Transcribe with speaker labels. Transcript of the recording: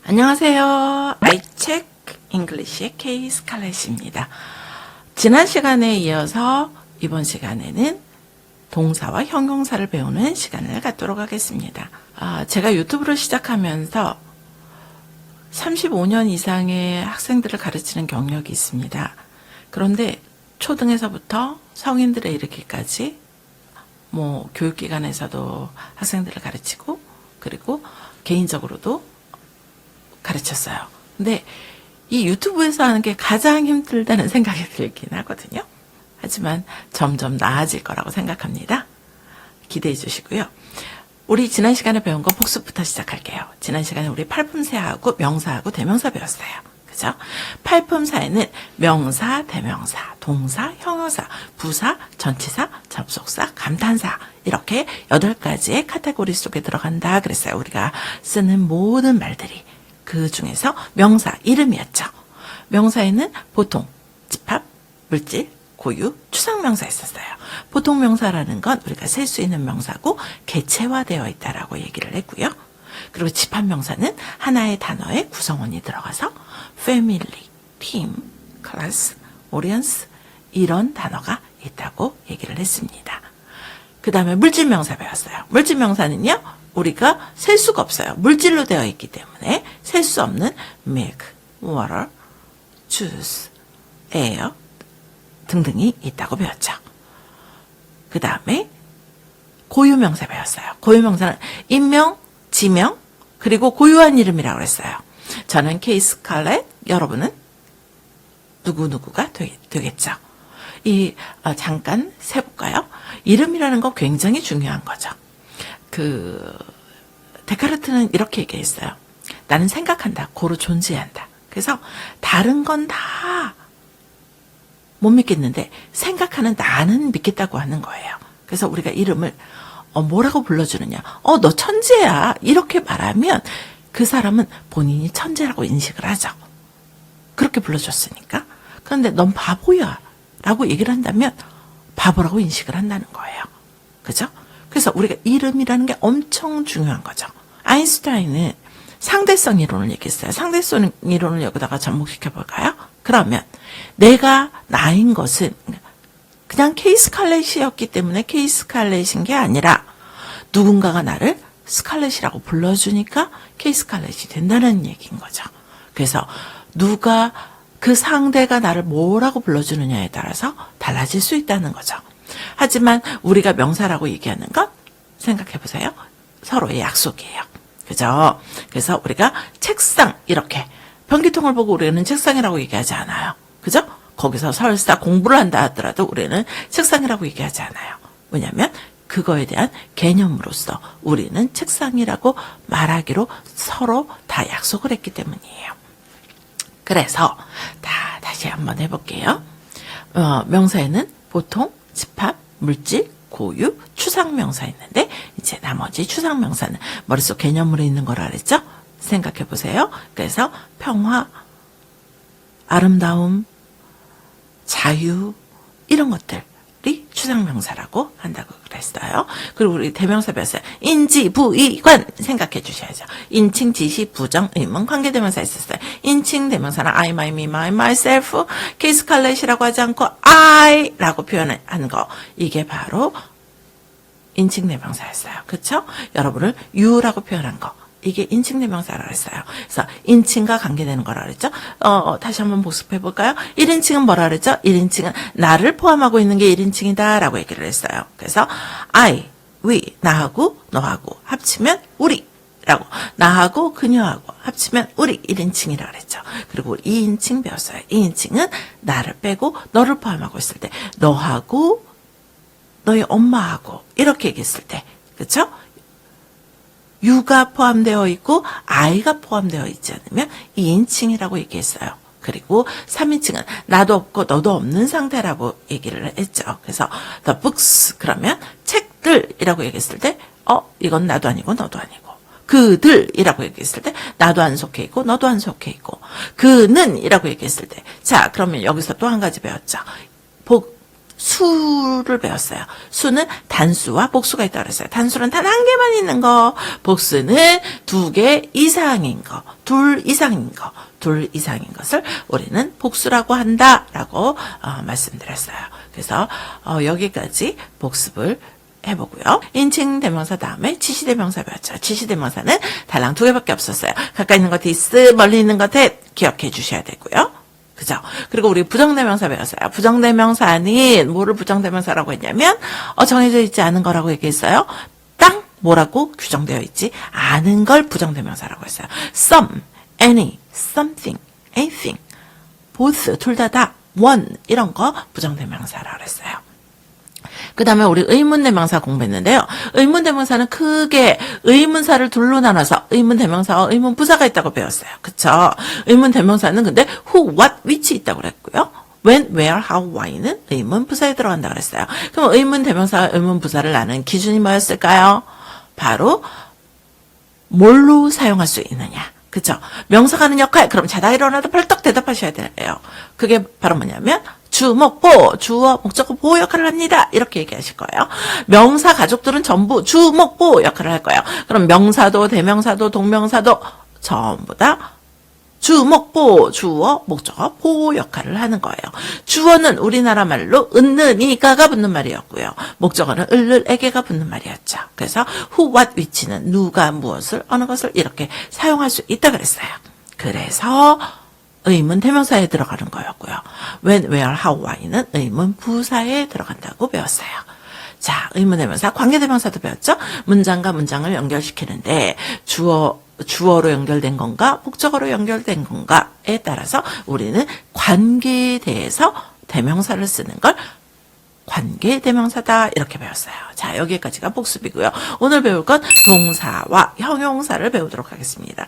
Speaker 1: 안녕하세요. iCheck English의 K 스칼렛입니다. 지난 시간에 이어서 이번 시간에는 동사와 형용사를 배우는 시간을 갖도록 하겠습니다. 제가 유튜브를 시작하면서 35년 이상의 학생들을 가르치는 경력이 있습니다. 그런데 초등에서부터 성인들에 이르기까지 교육기관에서도 학생들을 가르치고 그리고 개인적으로도 가르쳤어요. 근데 이 유튜브에서 하는 게 가장 힘들다는 생각이 들긴 하거든요. 하지만 점점 나아질 거라고 생각합니다. 기대해 주시고요. 우리 지난 시간에 배운 거 복습부터 시작할게요. 지난 시간에 우리 팔품사하고 명사하고 대명사 배웠어요. 그죠? 팔품사에는 명사, 대명사, 동사, 형용사, 부사, 전치사, 접속사, 감탄사 이렇게 8가지의 카테고리 속에 들어간다 그랬어요. 우리가 쓰는 모든 말들이. 그 중에서 명사, 이름이었죠. 명사에는 보통, 집합, 물질, 고유, 추상명사 있었어요. 보통 명사라는 건 우리가 셀 수 있는 명사고 개체화되어 있다라고 얘기를 했고요. 그리고 집합명사는 하나의 단어에 구성원이 들어가서 family, team, class, audience 이런 단어가 있다고 얘기를 했습니다. 그 다음에 물질명사 배웠어요. 물질명사는요. 우리가 셀 수가 없어요. 물질로 되어 있기 때문에 셀 수 없는 milk, water, juice, air 등등이 있다고 배웠죠. 그 다음에 고유명사 배웠어요. 고유명사는 인명, 지명, 그리고 고유한 이름이라고 했어요. 저는 K 스칼렛, 여러분은 누구누구가 되겠죠. 잠깐 세볼까요? 이름이라는 건 굉장히 중요한 거죠. 데카르트는 이렇게 얘기했어요. 나는 생각한다. 고로 존재한다. 그래서 다른 건 다 못 믿겠는데 생각하는 나는 믿겠다고 하는 거예요. 그래서 우리가 이름을 뭐라고 불러주느냐. 너 천재야. 이렇게 말하면 그 사람은 본인이 천재라고 인식을 하죠. 그렇게 불러줬으니까. 그런데 넌 바보야. 라고 얘기를 한다면 바보라고 인식을 한다는 거예요. 그죠? 그래서 우리가 이름이라는 게 엄청 중요한 거죠. 아인슈타인은 상대성 이론을 얘기했어요. 상대성 이론을 여기다가 접목시켜 볼까요? 그러면 내가 나인 것은 그냥 K 스칼렛이었기 때문에 K 스칼렛인 게 아니라 누군가가 나를 스칼렛이라고 불러주니까 K 스칼렛이 된다는 얘기인 거죠. 그래서 누가 그 상대가 나를 뭐라고 불러주느냐에 따라서 달라질 수 있다는 거죠. 하지만 우리가 명사라고 얘기하는 건 생각해보세요. 서로의 약속이에요. 그죠? 그래서 우리가 책상 이렇게 변기통을 보고 우리는 책상이라고 얘기하지 않아요. 그죠? 거기서 설사 공부를 한다 하더라도 우리는 책상이라고 얘기하지 않아요. 왜냐하면 그거에 대한 개념으로서 우리는 책상이라고 말하기로 서로 다 약속을 했기 때문이에요. 그래서 다시 한번 해볼게요. 명사에는 보통, 집합, 물질, 고유, 추상명사 있는데 이제 나머지 추상명사는 머릿속 개념으로 있는 거라 그랬죠? 생각해 보세요. 그래서 평화, 아름다움, 자유 이런 것들이 추상명사라고 한다고 그랬어요. 그리고 우리 대명사 배웠어요. 인지, 부, 이, 관 생각해 주셔야죠. 인칭, 지시, 부정, 의문, 관계대명사 있었어요. 인칭 대명사는 I, my, me, my, myself, K 스칼렛이라고 하지 않고 I라고 표현하는 거. 이게 바로 인칭 대명사였어요. 그렇죠? 여러분을 you라고 표현한 거. 이게 인칭 대명사라고 했어요. 그래서 인칭과 관계되는 거라 그랬죠. 다시 한번 복습해 볼까요? 1인칭은 뭐라 그랬죠? 1인칭은 나를 포함하고 있는 게 1인칭이다 라고 얘기를 했어요. 그래서 I, we, 나하고 너하고 합치면 우리라고, 나하고 그녀하고 합치면 우리 1인칭이라고 그랬죠. 그리고 2인칭 배웠어요. 2인칭은 나를 빼고 너를 포함하고 있을 때 너하고 너희 엄마하고 이렇게 얘기했을 때, 그렇죠? you가 포함되어 있고 I가 포함되어 있지 않으면 2인칭이라고 얘기했어요. 그리고 3인칭은 나도 없고 너도 없는 상태라고 얘기를 했죠. 그래서 the books 그러면 책들이라고 얘기했을 때 이건 나도 아니고 너도 아니고 그들이라고 얘기했을 때 나도 안 속해 있고 너도 안 속해 있고 그는이라고 얘기했을 때 자 그러면 여기서 또 한 가지 배웠죠. 수를 배웠어요. 수는 단수와 복수가 있다고 그랬어요. 단수는 단 한 개만 있는 거, 복수는 2개 이상인 거, 둘 이상인 거, 둘 이상인 것을 우리는 복수라고 한다라고 말씀드렸어요. 그래서 여기까지 복습을 해보고요. 인칭 대명사 다음에 지시대명사 배웠죠. 지시대명사는 달랑 2개밖에 없었어요. 가까이 있는 거 this, 멀리 있는 거 that 기억해 주셔야 되고요. 그죠? 그리고 우리 부정대명사 배웠어요. 부정대명사는 뭐를 부정대명사라고 했냐면 정해져 있지 않은 거라고 얘기했어요. 땅 뭐라고 규정되어 있지 않은 걸 부정대명사라고 했어요. some, any, something, anything, both, 둘 다, one 이런 거 부정대명사라고 했어요. 그 다음에 우리 의문대명사 공부했는데요. 의문대명사는 크게 의문사를 둘로 나눠서 의문대명사와 의문부사가 있다고 배웠어요. 그쵸? 의문대명사는 근데 who, what, which 있다고 그랬고요. when, where, how, why는 의문부사에 들어간다고 그랬어요. 그럼 의문대명사와 의문부사를 나누는 기준이 뭐였을까요? 바로 뭘로 사용할 수 있느냐. 그쵸? 명사가 하는 역할, 그럼 자다 일어나도 벌떡 대답하셔야 돼요. 그게 바로 뭐냐면 주목보, 주어, 목적어, 보호 역할을 합니다. 이렇게 얘기하실 거예요. 명사 가족들은 전부 주목보 역할을 할 거예요. 그럼 명사도, 대명사도, 동명사도 전부 다 주목보, 주어, 목적어, 보호 역할을 하는 거예요. 주어는 우리나라 말로 은느니가가 붙는 말이었고요. 목적어는 을을에게가 붙는 말이었죠. 그래서 who, what, which는 누가 무엇을, 어느 것을 이렇게 사용할 수 있다 그랬어요. 그래서 의문 대명사에 들어가는 거였고요. when, where, how, why는 의문 부사에 들어간다고 배웠어요. 자, 의문 대명사, 관계 대명사도 배웠죠? 문장과 문장을 연결시키는데 주어로 연결된 건가, 목적어로 연결된 건가에 따라서 우리는 관계에 대해서 대명사를 쓰는 걸 관계 대명사다 이렇게 배웠어요. 자, 여기까지가 복습이고요. 오늘 배울 건 동사와 형용사를 배우도록 하겠습니다.